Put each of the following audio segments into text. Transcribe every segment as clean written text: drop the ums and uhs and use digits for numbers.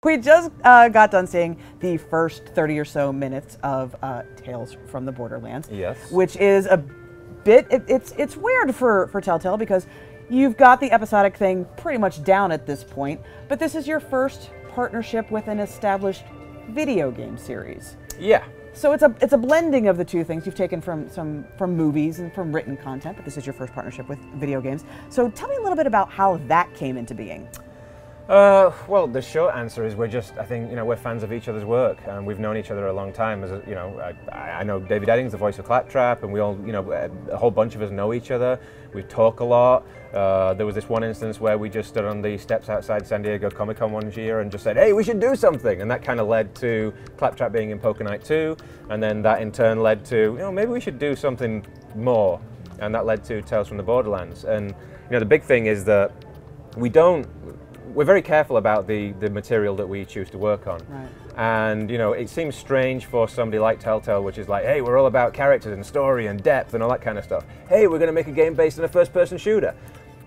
We just got done seeing the first 30 or so minutes of Tales from the Borderlands. Yes. Which is a bit, it's weird for Telltale because you've got the episodic thing pretty much down at this point, but this is your first partnership with an established video game series. Yeah. So it's a blending of the two things. You've taken from movies and from written content, but this is your first partnership with video games. So tell me a little bit about how that came into being. Well, the short answer is I think, we're fans of each other's work, and we've known each other a long time. As I know David Eddings, the voice of Claptrap, and we all, a whole bunch of us know each other. We talk a lot. There was this one instance where we just stood on the steps outside San Diego Comic-Con one year and just said, hey, we should do something. And that kind of led to Claptrap being in Poker Night 2, and then that in turn led to, maybe we should do something more. And that led to Tales from the Borderlands. And, the big thing is that we're very careful about the material that we choose to work on. Right. And, it seems strange for somebody like Telltale, which is like, hey, we're all about characters and story and depth and all that kind of stuff. Hey, we're going to make a game based on a first-person shooter.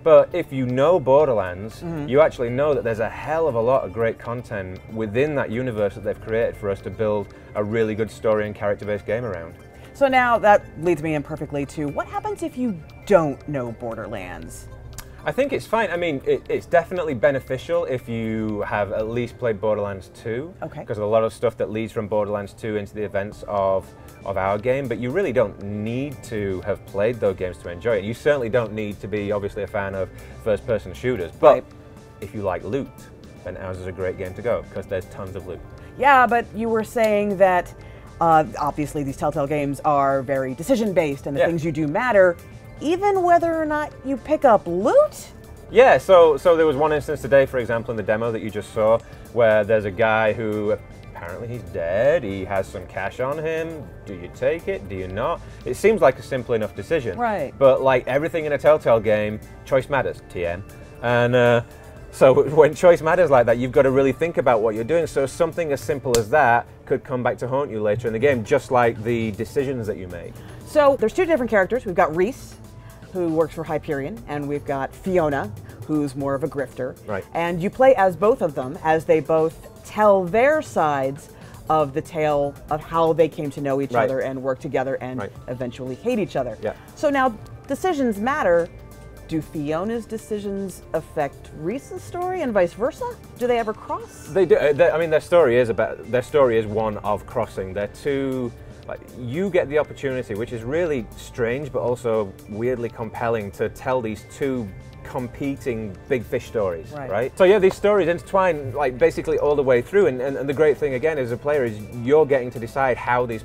But if you know Borderlands, you actually know that there's a hell of a lot of great content within that universe that they've created for us to build a really good story and character-based game around. So now that leads me in perfectly to what happens if you don't know Borderlands? I think it's fine. I mean, it's definitely beneficial if you have at least played Borderlands 2. Okay. Because of a lot of stuff that leads from Borderlands 2 into the events of our game, but you really don't need to have played those games to enjoy it. You certainly don't need to be, obviously, a fan of first-person shooters, but right. If you like loot, then ours is a great game to go, because there's tons of loot. Yeah, but you were saying that, obviously, these Telltale games are very decision-based, and the things you do matter, even whether or not you pick up loot? Yeah, so there was one instance today, for example, in the demo that you just saw, where there's a guy who apparently he's dead, he has some cash on him. Do you take it? Do you not? It seems like a simple enough decision. Right. But like everything in a Telltale game, choice matters, TM. And so when choice matters like that, you've got to really think about what you're doing. So something as simple as that could come back to haunt you later in the game, just like the decisions that you make. So there's two different characters. We've got Reese, who works for Hyperion, and we've got Fiona, who's more of a grifter. Right. And you play as both of them, as they both tell their sides of the tale of how they came to know each other and work together and eventually hate each other. Yeah. So now, decisions matter. Do Fiona's decisions affect Reese's story and vice versa? Do they ever cross? They do. I mean, their story is one of crossing. They're two. Like, you get the opportunity, which is really strange, but also weirdly compelling, to tell these two competing big fish stories, right? So yeah, these stories intertwine like basically all the way through, and the great thing again as a player is you're getting to decide how these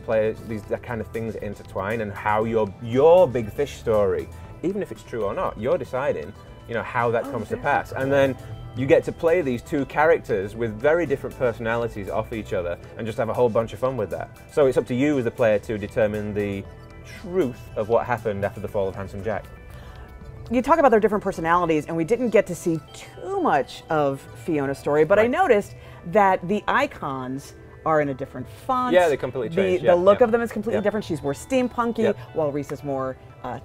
kind of things intertwine, and how your big fish story, even if it's true or not, you're deciding, how that comes to pass, and then you get to play these two characters with very different personalities off each other and just have a whole bunch of fun with that. So it's up to you as the player to determine the truth of what happened after the fall of Handsome Jack. You talk about their different personalities, and we didn't get to see too much of Fiona's story, but I noticed that the icons are in a different font. Yeah, they completely changed. The look of them is completely different. She's more steampunky, while Reese is more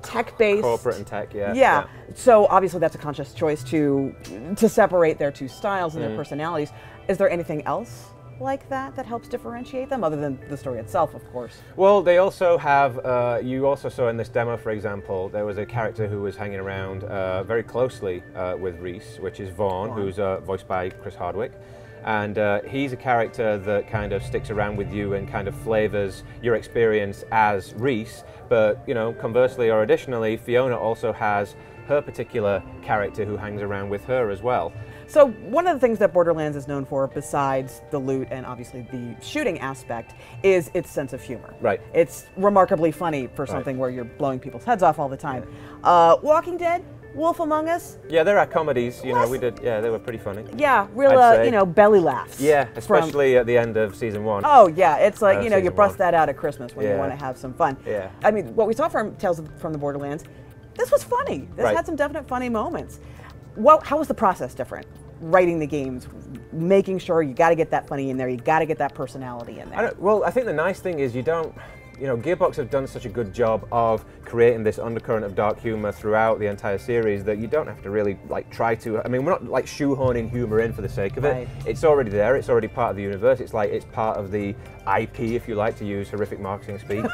tech-based. Corporate and tech, Yeah. So obviously that's a conscious choice to separate their two styles and their personalities. Is there anything else like that helps differentiate them, other than the story itself, of course? Well, they also have, you also saw in this demo, for example, there was a character who was hanging around very closely with Reese, which is Vaughn, who's voiced by Chris Hardwick. And he's a character that kind of sticks around with you and kind of flavors your experience as Reese. But, conversely or additionally, Fiona also has her particular character who hangs around with her as well. So one of the things that Borderlands is known for, besides the loot and obviously the shooting aspect, is its sense of humor. Right. It's remarkably funny for something where you're blowing people's heads off all the time. Walking Dead, Wolf Among Us. Yeah, there are comedies, we did, they were pretty funny. Yeah, real, belly laughs. Yeah, especially at the end of season 1. Oh yeah, it's like, you bust that out at Christmas when you want to have some fun. Yeah. I mean, what we saw from Tales from the Borderlands, this was funny. This had some definite funny moments. How was the process different? Writing the games, making sure you got to get that funny in there, you got to get that personality in there. Well, I think the nice thing is you don't, you know, Gearbox have done such a good job of creating this undercurrent of dark humor throughout the entire series that you don't have to really like try to. I mean, we're not like shoehorning humor in for the sake of it. Right. It's already there. It's already part of the universe. It's like it's part of the IP, if you like to use horrific marketing speak.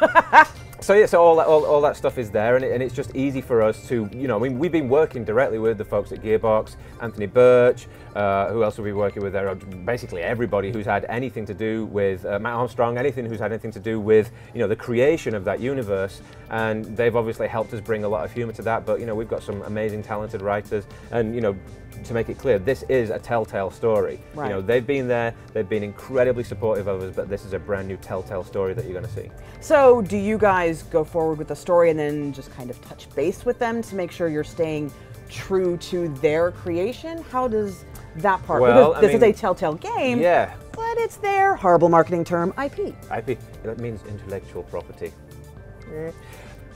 So yeah, so all that stuff is there, and it's just easy for us to, you know, I mean, we've been working directly with the folks at Gearbox, Anthony Birch, who else have we working with there? Basically everybody who's had anything to do with Matt Armstrong, anything who's had anything to do with, you know, the creation of that universe, and they've obviously helped us bring a lot of humor to that. But you know, we've got some amazing, talented writers, and you know, to make it clear, this is a Telltale story. Right. You know, they've been there, they've been incredibly supportive of us, but this is a brand new Telltale story that you're going to see. So do you guys go forward with the story and then just kind of touch base with them to make sure you're staying true to their creation? How does that part, Well, because this is a Telltale game, yeah, but it's their horrible marketing term, IP. IP, that means intellectual property.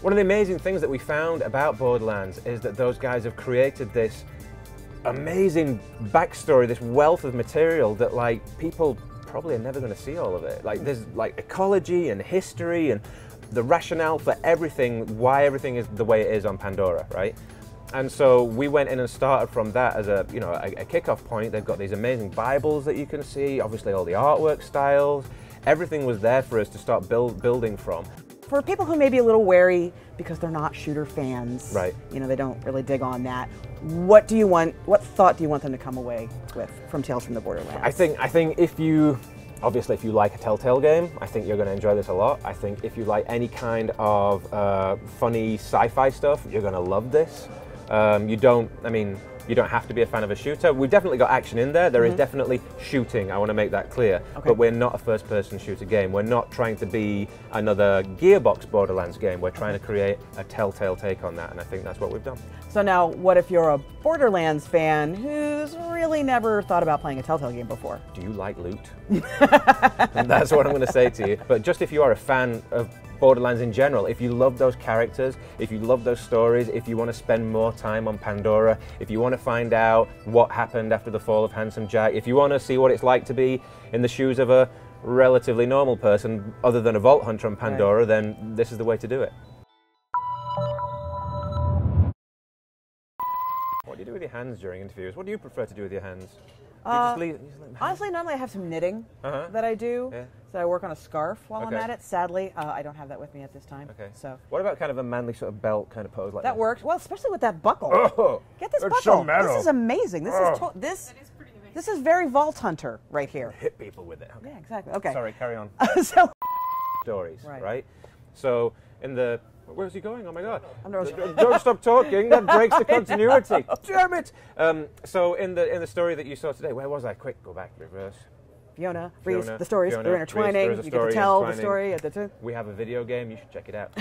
One of the amazing things that we found about Borderlands is that those guys have created this amazing backstory, this wealth of material that like people probably are never going to see all of it. Like there's like ecology and history and the rationale for everything, why everything is the way it is on Pandora, right? And so we went in and started from that as a, you know, a kickoff point. They've got these amazing Bibles that you can see, obviously all the artwork styles, everything was there for us to start building from. For people who may be a little wary because they're not shooter fans, right? You know, they don't really dig on that. What do you want? What thought do you want them to come away with from Tales from the Borderlands? I think if you, obviously, if you like a Telltale game, I think you're going to enjoy this a lot. I think if you like any kind of funny sci-fi stuff, you're going to love this. You don't have to be a fan of a shooter. We've definitely got action in there. There is definitely shooting. I want to make that clear. Okay. But we're not a first-person shooter game. We're not trying to be another Gearbox Borderlands game. We're trying to create a Telltale take on that, and I think that's what we've done. So now, what if you're a Borderlands fan who's really never thought about playing a Telltale game before? Do you like loot? And that's what I'm going to say to you. But just if you are a fan of Borderlands in general, if you love those characters, if you love those stories, if you want to spend more time on Pandora, if you want to find out what happened after the fall of Handsome Jack, if you want to see what it's like to be in the shoes of a relatively normal person other than a Vault Hunter on Pandora, right, then this is the way to do it. What do you do with your hands during interviews? What do you prefer to do with your hands? Honestly, normally I have some knitting that I do. Yeah. So I work on a scarf while I'm at it. Sadly, I don't have that with me at this time. Okay. So what about kind of a manly sort of belt kind of pose like that? That works. Well, especially with that buckle. Oh, get this buckle. So metal. This is amazing. This is pretty amazing. This is very Vault Hunter right here. Hit people with it. Okay. Yeah, exactly. Okay. Sorry, carry on. So stories, right? So in the where's he going? Oh my God! Don't stop talking. That breaks the continuity. Damn it! So in the story that you saw today, where was I? Quick, go back, reverse. Fiona, Reese, the stories, they're intertwining. You get to tell the story. We have a video game. You should check it out.